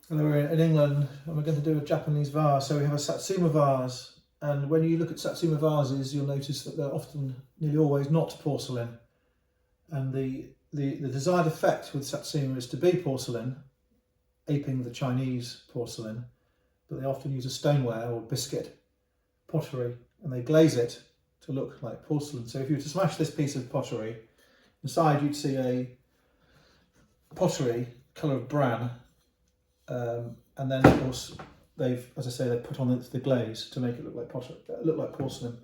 And we're in England and we're going to do a Japanese vase. So we have a Satsuma vase, and when you look at Satsuma vases, you'll notice that they're often, nearly always, not porcelain. And the desired effect with Satsuma is to be porcelain, aping the Chinese porcelain, but they often use a stoneware or biscuit pottery, and they glaze it to look like porcelain. So if you were to smash this piece of pottery, inside you'd see a pottery colour of bran, and then of course they've, as I say, they put on the glaze to make it look like pottery, look like porcelain.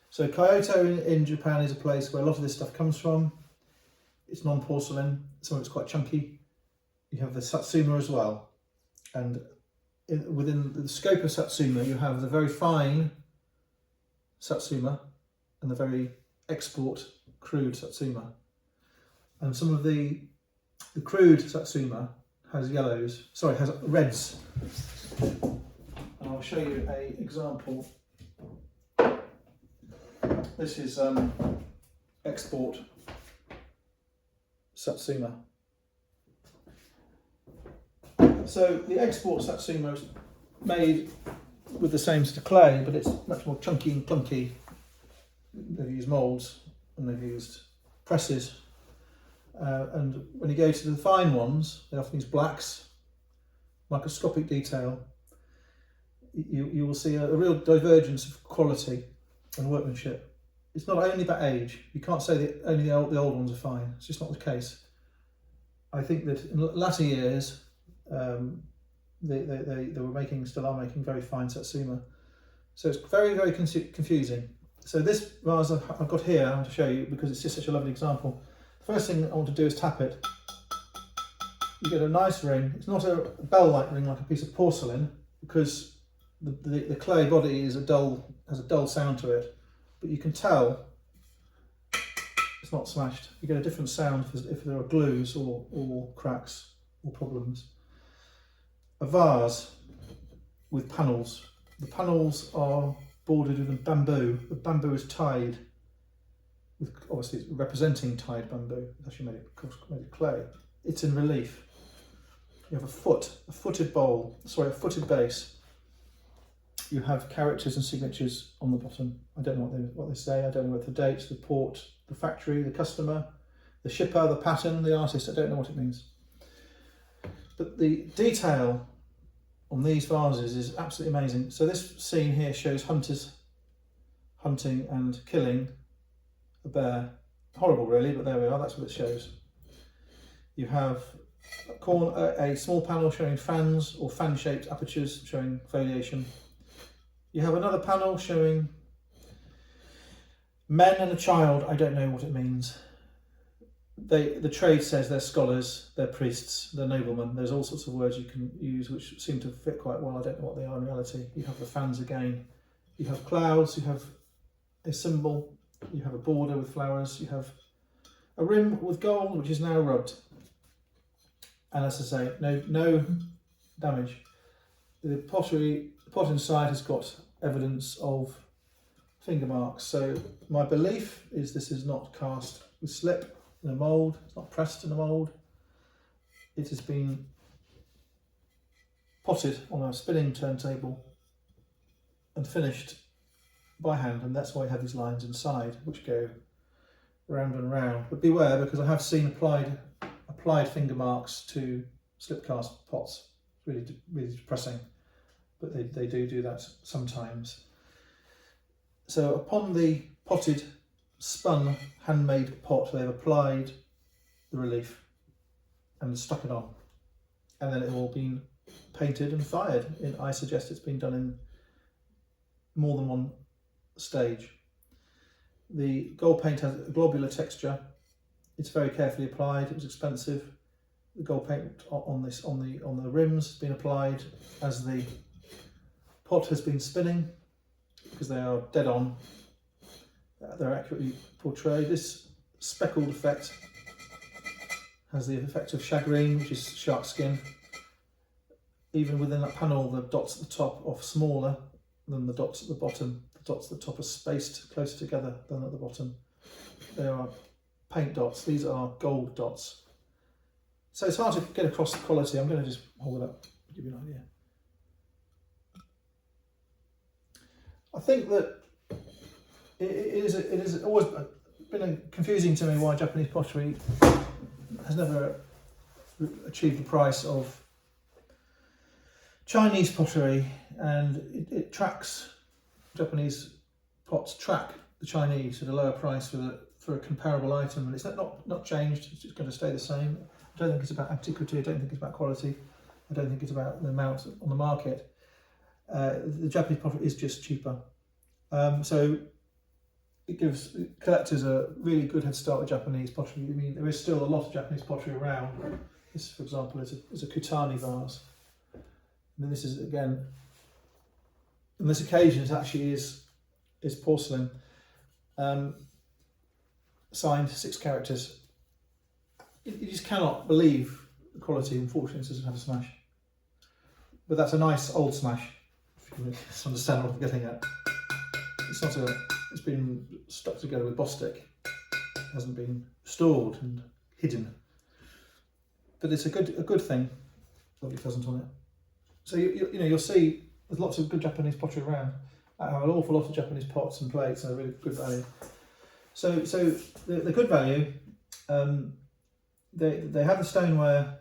So Kyoto in Japan is a place where a lot of this stuff comes from. It's non-porcelain, some of it's quite chunky. You have the Satsuma as well, and within the scope of Satsuma you have the very fine Satsuma and the very export crude Satsuma. And some of the crude Satsuma has has reds. And I'll show you an example. This is export Satsuma. So the export Satsuma is made with the same sort of clay, but it's much more chunky and clunky. They've used moulds and they've used presses. And when you go to the fine ones, they often use blacks, microscopic detail. You will see a real divergence of quality and workmanship. It's not only about age. You can't say that only the old ones are fine. It's just not the case. I think that in latter years, they still are making very fine Satsuma. So it's very, very confusing. So this vase I've got here, I want to show you because it's just such a lovely example. The first thing I want to do is tap it. You get a nice ring. It's not a bell-like ring like a piece of porcelain, because the clay body has a dull sound to it, but you can tell it's not smashed. You get a different sound if there are glues or cracks or problems. A vase with panels. The panels are bordered with bamboo. The bamboo is tied with, obviously it's representing tied bamboo. It's actually made of clay. It's in relief. You have a footed base. You have characters and signatures on the bottom. I don't know what they say. I don't know what the date, the port, the factory, the customer, the shipper, the pattern, the artist. I don't know what it means. But the detail on these vases is absolutely amazing. So this scene here shows hunters hunting and killing a bear. Horrible really, but there we are, that's what it shows. You have a small panel showing fans or fan-shaped apertures showing foliation. You have another panel showing men and a child. I don't know what it means. The trade says they're scholars, they're priests, they're noblemen. There's all sorts of words you can use which seem to fit quite well. I don't know what they are in reality. You have the fans again. You have clouds, you have a symbol, you have a border with flowers, you have a rim with gold which is now rubbed. And as I say, no damage. The pot inside has got evidence of finger marks. So my belief is this is not cast with slip in a mould, it's not pressed in a mould. It has been potted on a spinning turntable and finished by hand, and that's why I have these lines inside which go round and round. But beware, because I have seen applied finger marks to slip cast pots. It's really depressing, but they do that sometimes. So upon the potted, spun, handmade pot, they've applied the relief and stuck it on, and then it all been painted and fired. I suggest it's been done in more than one stage. The gold paint has a globular texture. It's very carefully applied. It was expensive. The gold paint on the rims has been applied as the pot has been spinning, because they are dead on. They're accurately portrayed. This speckled effect has the effect of shagreen, which is shark skin. Even within that panel, the dots at the top are smaller than the dots at the bottom. The dots at the top are spaced closer together than at the bottom. They are paint dots. These are gold dots. So it's hard to get across the quality. I'm going to just hold it up to give you an idea. I think that it is always been confusing to me why Japanese pottery has never achieved the price of Chinese pottery, and it tracks, Japanese pots track the Chinese at a lower price for a comparable item, and it's not changed. It's just going to stay the same. I don't think it's about antiquity. I don't think it's about quality. I don't think it's about the amount on the market. The Japanese pottery is just cheaper, so it gives collectors a really good head start with Japanese pottery. I mean, there is still a lot of Japanese pottery around. This, for example, is a Kutani vase. And then this is, again, on this occasion, it actually is porcelain, signed 6 characters. You just cannot believe the quality. Unfortunately, it doesn't have a smash, but that's a nice old smash. If you can understand what I'm getting at. It's not a. It's been stuck together with Bostik. It hasn't been stored and hidden. But it's a good thing. Lovely pheasant on it. So you'll see there's lots of good Japanese pottery around. I have an awful lot of Japanese pots and plates, and they're really good value. So the good value, they have the stoneware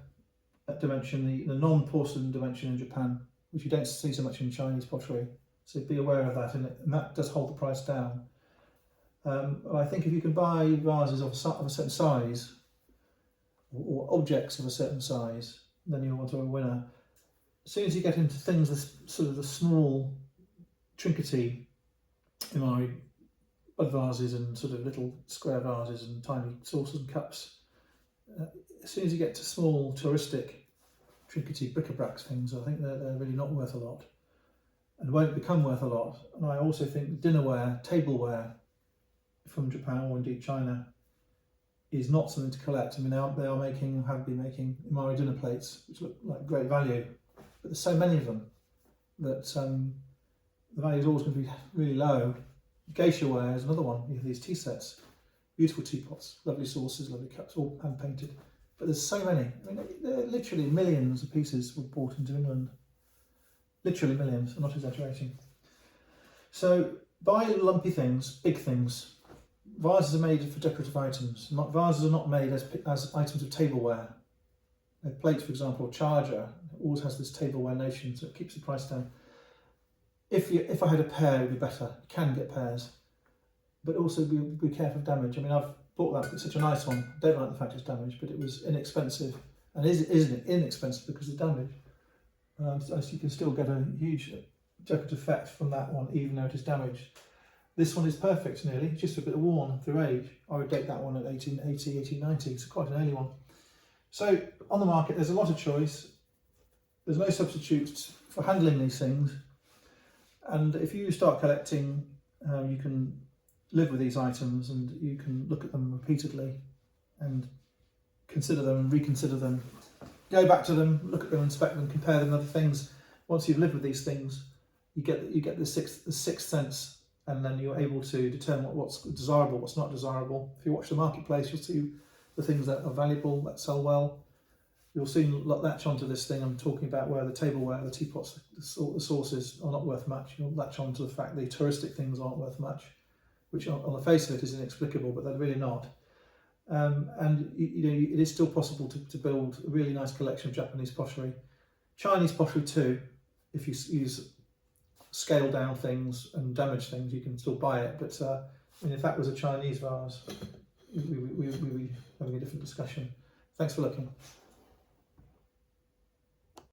dimension, the non-porcelain dimension in Japan, which you don't see so much in Chinese pottery. So be aware of that, and that does hold the price down. I think if you can buy vases of a certain size, or objects of a certain size, then you're onto a winner. As soon as you get into things, sort of the small, trinkety, bud vases and sort of little square vases and tiny saucers and cups, as soon as you get to small, touristic, trinkety bric-a-brac things, I think they're really not worth a lot, and won't become worth a lot. And I also think dinnerware, tableware from Japan, or indeed China, is not something to collect. I mean, they are making, have been making Imari dinner plates, which look like great value, but there's so many of them that the value is always going to be really low. Geisha ware is another one. You have these tea sets, beautiful teapots, lovely saucers, lovely cups, all hand painted. But there's so many. I mean, there are literally millions of pieces were brought into England. Literally millions. I'm not exaggerating. So buy lumpy things, big things. Vases are made for decorative items. Vases are not made as items of tableware. A plate, for example, or charger, always has this tableware notion, so it keeps the price down. If I had a pair, it would be better. You can get pairs, but also be careful of damage. I mean, I've bought that, it's such a nice one. I don't like the fact it's damaged, but it was inexpensive, and isn't inexpensive because of damage. So you can still get a huge decorative effect from that one, even though it is damaged. This one is perfect, nearly, just a bit worn through age. I would date that one at 1880, 1890, it's quite an early one. So on the market, there's a lot of choice. There's no substitutes for handling these things. And if you start collecting, you can live with these items, and you can look at them repeatedly and consider them and reconsider them. Go back to them, look at them, inspect them, compare them with other things. Once you've lived with these things, you get the sixth sense, and then you're able to determine what's desirable, what's not desirable. If you watch the marketplace, you'll see the things that are valuable, that sell well. You'll soon latch onto this thing I'm talking about, where the tableware, the teapots, the saucers are not worth much. You'll latch onto the fact the touristic things aren't worth much, which on the face of it is inexplicable, but they're really not. And it is still possible to build a really nice collection of Japanese pottery. Chinese pottery too. If you use scale down things and damage things, you can still buy it. But I mean, if that was a Chinese vase, we'd be having a different discussion. Thanks for looking.